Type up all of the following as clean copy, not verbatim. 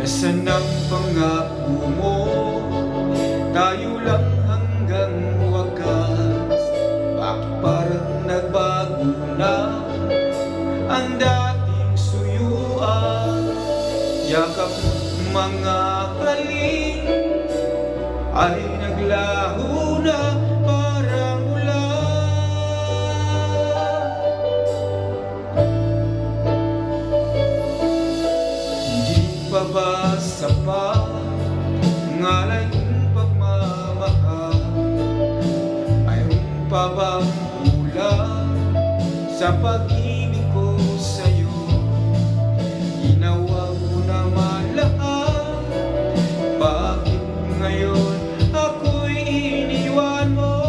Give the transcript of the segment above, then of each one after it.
Nasaan ang pangako mo? Tayo lang hanggang wakas. Bakit parang nagbago na ang dating suyuan? Yakap mga kaling ay naglaho na parang ulan. Hindi pa ba sapat ngalay kong pagmamahal? Mayroon pa bang kulang sa pag-ibig ko sa'yo? Ginawa ko naman lahat, bakit ngayon ako'y iniwan mo?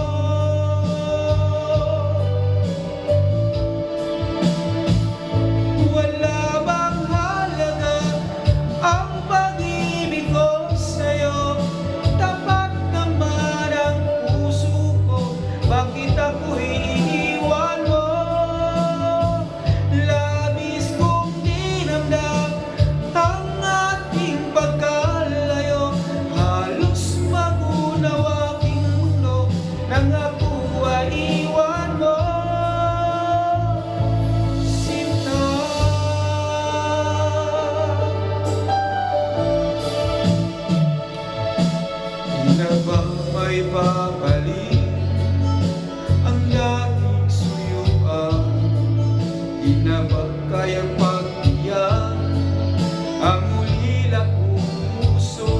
Wala bang halaga ang pag-ibig ko sa'yo? Tapat naman ang puso ko, bakit ako'y iniwan mo? Labis kong dinamdam ang ating pagkalayo, halos magunaw aking mundo nang ako ay iwan mo. Sinta, di na ba may babalik ang dating suyuan? Di na ba kayang pagtiyak ang ulila kong puso?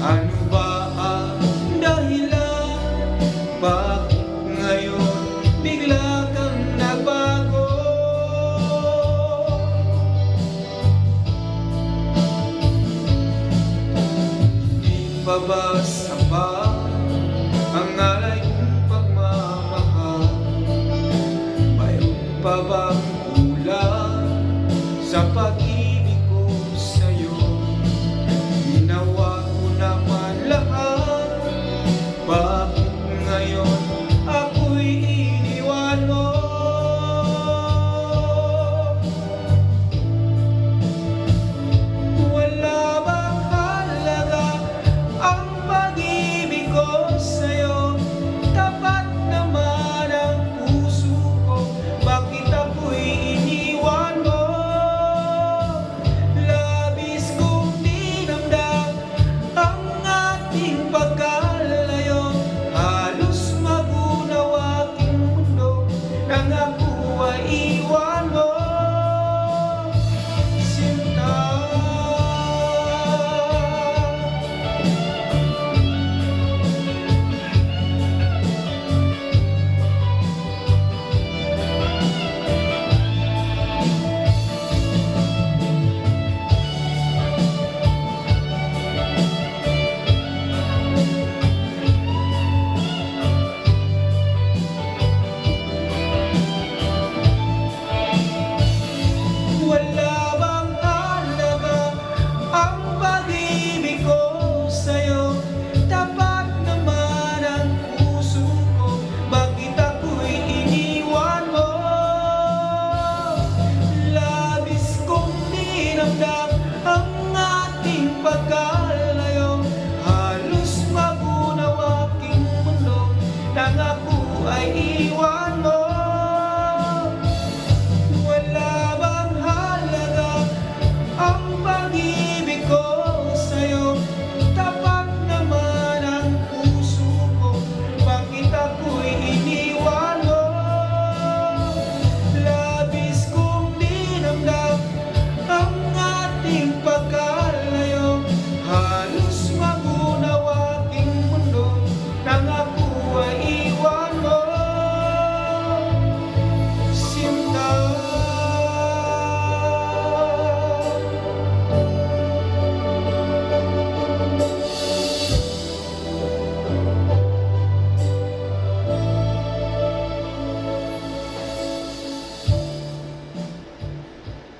Ano ba ang dahilan? Bakit ngayon bigla kang nagbago? Di pa ba